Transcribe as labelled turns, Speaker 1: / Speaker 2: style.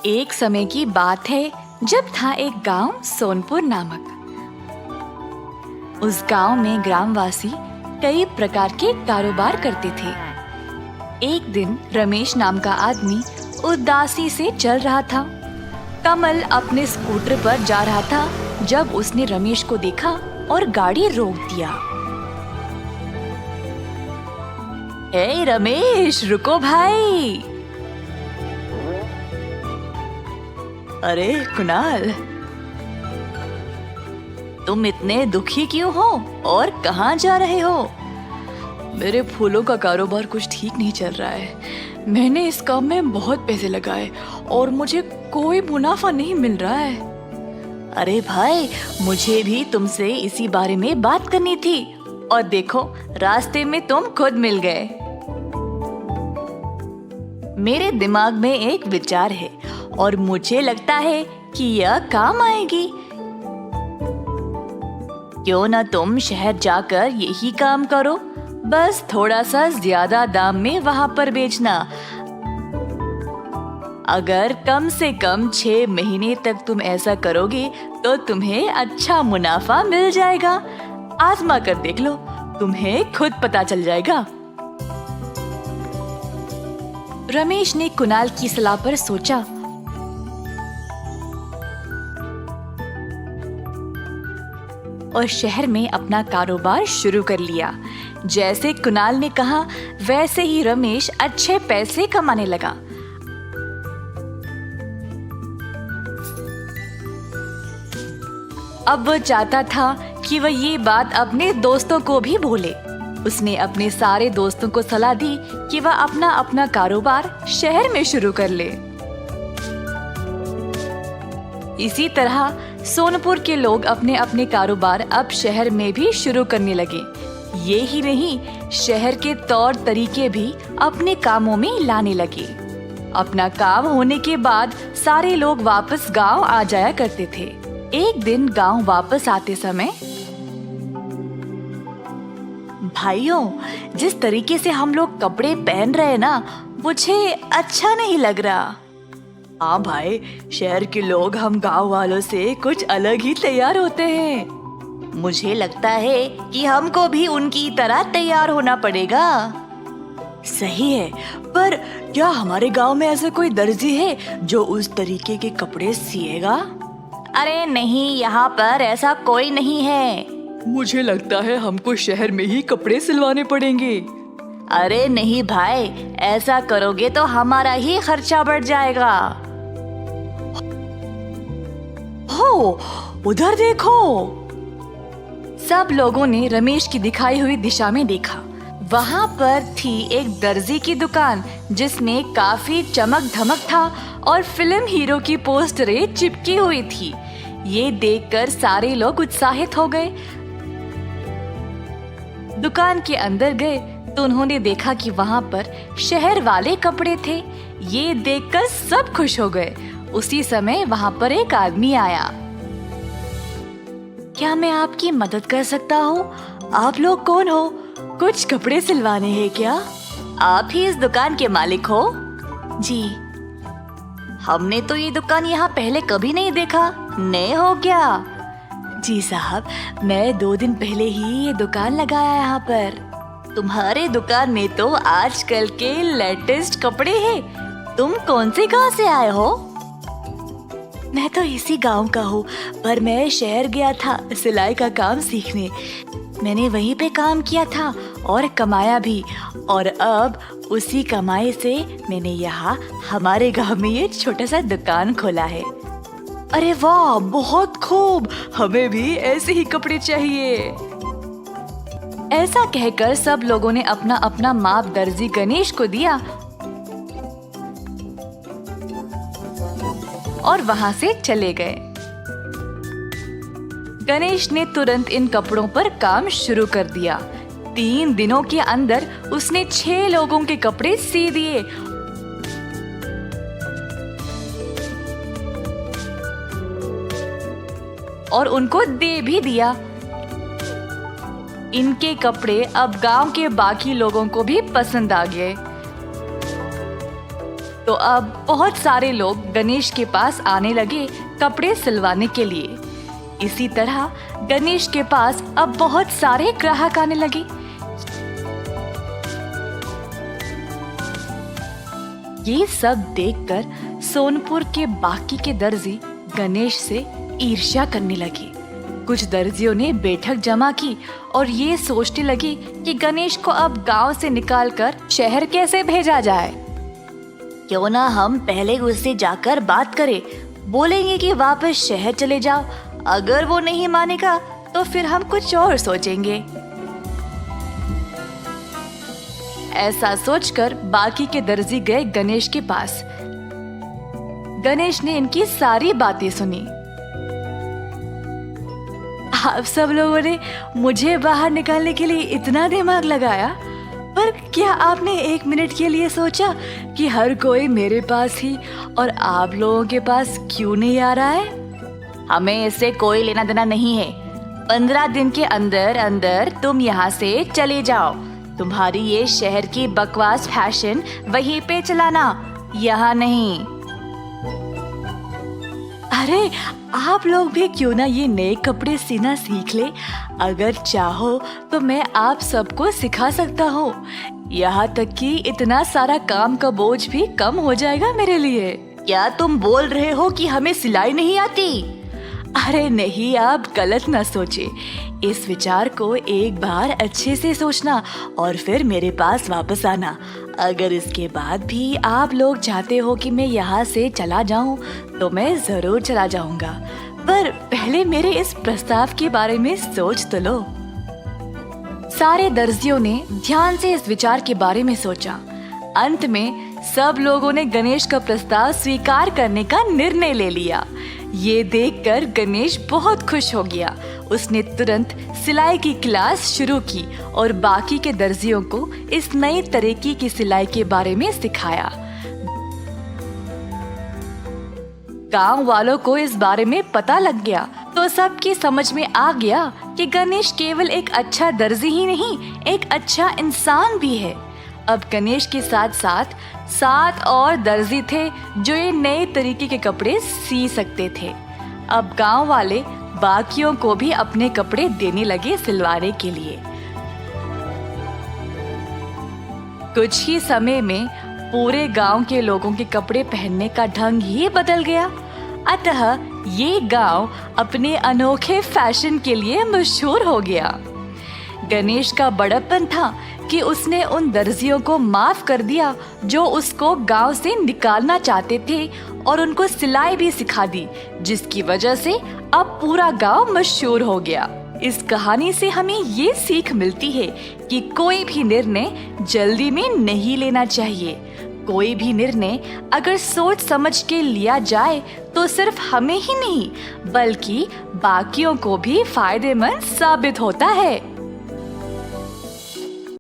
Speaker 1: एक समय की बात है जब था एक गांव सोनपुर नामक। उस गांव में ग्रामवासी कई प्रकार के कारोबार करते थे। एक दिन रमेश नाम का आदमी उदासी से चल रहा था। कमल अपने स्कूटर पर जा रहा था जब उसने रमेश को देखा और गाड़ी रोक दिया। ए रमेश, रुको भाई। अरे कुणाल, तुम इतने दुखी क्यों हो और कहाँ जा रहे हो? मेरे फूलों का कारोबार कुछ ठीक नहीं चल रहा है। मैंने इस काम में बहुत पैसे लगाए और मुझे कोई मुनाफा नहीं मिल रहा है। अरे भाई, मुझे भी तुमसे इसी बारे में बात करनी थी और देखो, रास्ते में तुम खुद मिल गए। मेरे दिमाग में एक विचार है और मुझे लगता है कि यह काम आएगी। क्यों ना तुम शहर जाकर यही काम करो, बस थोड़ा सा ज्यादा दाम में वहां पर बेचना। अगर कम से कम 6 महीने तक तुम ऐसा करोगे तो तुम्हें अच्छा मुनाफा मिल जाएगा। आजमा कर देख लो, तुम्हें खुद पता चल जाएगा। रमेश ने कुणाल की सलाह पर सोचा और शहर में अपना कारोबार शुरू कर लिया। जैसे कुणाल ने कहा वैसे ही रमेश अच्छे पैसे कमाने लगा। अब वो चाहता था कि वह ये बात अपने दोस्तों को भी बोले। उसने अपने सारे दोस्तों को सलाह दी कि वह अपना अपना कारोबार शहर में शुरू कर ले। इसी तरह सोनपुर के लोग अपने अपने कारोबार अब शहर में भी शुरू करने लगे। ये ही नहीं, शहर के तौर तरीके भी अपने कामों में लाने लगे। अपना काम होने के बाद सारे लोग वापस गांव आ जाया करते थे। एक दिन गांव वापस आते समय, भाइयों, जिस तरीके से हम लोग कपड़े पहन रहे हैं ना, मुझे अच्छा नहीं लग रहा। हाँ भाई, शहर के लोग हम गांव वालों से कुछ अलग ही तैयार होते हैं। मुझे लगता है कि हमको भी उनकी तरह तैयार होना पड़ेगा। सही है, पर क्या हमारे गांव में ऐसा कोई दर्जी है जो उस तरीके के कपड़े सिएगा? अरे नहीं, यहाँ पर ऐसा कोई नहीं है। मुझे लगता है हमको शहर में ही कपड़े सिलवाने पड़ेंगे। अरे नहीं भाई, ऐसा करोगे तो हमारा ही खर्चा बढ़ जाएगा। हो, उधर देखो। सब लोगों ने रमेश की दिखाई हुई दिशा में देखा। वहाँ पर थी एक दर्जी की दुकान जिसमें काफी चमक धमक था और फिल्म हीरो की पोस्टरें चिपकी हुई थी। ये देखकर सारे लोग उत्साहित हो गए। दुकान के अंदर गए तो उन्होंने देखा कि वहाँ पर शहर वाले कपड़े थे। ये देखकर सब खुश हो गए। उसी समय वहाँ पर एक आदमी आया। क्या मैं आपकी मदद कर सकता हूँ? आप लोग कौन हो? कुछ कपड़े सिलवाने हैं क्या? आप ही इस दुकान के मालिक हो? जी। हमने तो ये दुकान यहाँ पहले कभी नहीं देखा। नए हो क्या? जी साहब, मैं 2 दिन पहले ही ये दुकान लगाया यहाँ पर। तुम्हारे दुकान में तो आजकल के लेटेस्ट कपड़े हैं। तुम कौन से गांव से आए हो? मैं तो इसी गांव का हूँ, पर मैं शहर गया था सिलाई का काम सीखने। मैंने वहीं पे काम किया था और कमाया भी, और अब उसी कमाई से मैंने यहाँ हमारे गांव में ये छोटा सा दुकान खोला है। अरे वाह, बहुत खूब, हमें भी ऐसे ही कपड़े चाहिए। ऐसा कहकर सब लोगों ने अपना अपना माप दर्जी गणेश को दिया और वहां से चले गए। गणेश ने तुरंत इन कपड़ों पर काम शुरू कर दिया। 3 दिनों के अंदर उसने 6 लोगों के कपड़े सी दिए और उनको दे भी दिया। इनके कपड़े अब गांव के बाकी लोगों को भी पसंद आ गए। तो अब बहुत सारे लोग गणेश के पास आने लगे कपड़े सिलवाने के लिए। इसी तरह गणेश के पास अब बहुत सारे ग्राहक आने लगे। ये सब देखकर सोनपुर के बाकी के दर्जी गणेश से ईर्ष्या करने लगे। कुछ दर्जियों ने बैठक जमा की और ये सोचने लगे कि गणेश को अब गांव से निकालकर शहर कैसे भेजा जाए। क्यों ना हम पहले उससे जाकर बात करें, बोलेंगे कि वापस शहर चले जाओ। अगर वो नहीं मानेगा तो फिर हम कुछ और सोचेंगे। ऐसा सोचकर बाकी के दर्जी गए गणेश के पास। गणेश ने इनकी सारी बातें सुनी। आप सब लोगों ने मुझे बाहर निकालने के लिए इतना दिमाग लगाया, पर क्या आपने 1 मिनट के लिए सोचा कि हर कोई मेरे पास ही और आप लोगों के पास क्यों नहीं आ रहा है? हमें इससे कोई लेना देना नहीं है। 15 दिन के अंदर अंदर तुम यहाँ से चले जाओ। तुम्हारी ये शहर की बकवास फैशन वहीं पे चलाना, यहाँ नहीं। अरे आप लोग भी क्यों ना ये नए कपड़े सीना सीख ले। अगर चाहो तो मैं आप सबको सिखा सकता हूँ। यहाँ तक कि इतना सारा काम का बोझ भी कम हो जाएगा मेरे लिए। क्या तुम बोल रहे हो कि हमें सिलाई नहीं आती? अरे नहीं, आप गलत ना सोचे। इस विचार को एक बार अच्छे से सोचना और फिर मेरे पास वापस आना। अगर इसके बाद भी आप लोग चाहते हो कि मैं यहाँ से चला जाऊँ तो मैं जरूर चला जाऊँगा, पर पहले मेरे इस प्रस्ताव के बारे में सोच तो लो। सारे दर्जियों ने ध्यान से इस विचार के बारे में सोचा। अंत में सब लोगों ने गणेश का प्रस्ताव स्वीकार करने का निर्णय ले लिया। ये देखकर गणेश बहुत खुश हो गया। उसने तुरंत सिलाई की क्लास शुरू की और बाकी के दर्जियों को इस नई तरीके की सिलाई के बारे में सिखाया। गांव वालों को इस बारे में पता लग गया तो सबकी समझ में आ गया कि गणेश केवल एक अच्छा दर्जी ही नहीं, एक अच्छा इंसान भी है। अब गणेश के साथ साथ 7 और दर्जी थे जो ये नए तरीके के कपड़े सी सकते थे। अब गांव वाले बाकियों को भी अपने कपड़े देने लगे सिलवाने के लिए। कुछ ही समय में पूरे गांव के लोगों के कपड़े पहनने का ढंग ही बदल गया। अतः ये गांव अपने अनोखे फैशन के लिए मशहूर हो गया। गणेश का बड़प्पन था कि उसने उन दर्जियों को माफ कर दिया जो उसको गांव से निकालना चाहते थे और उनको सिलाई भी सिखा दी, जिसकी वजह से अब पूरा गांव मशहूर हो गया। इस कहानी से हमें ये सीख मिलती है कि कोई भी निर्णय जल्दी में नहीं लेना चाहिए। कोई भी निर्णय अगर सोच समझ के लिया जाए तो सिर्फ हमें ही नहीं बल्कि बाकियों को भी फायदेमंद साबित होता है।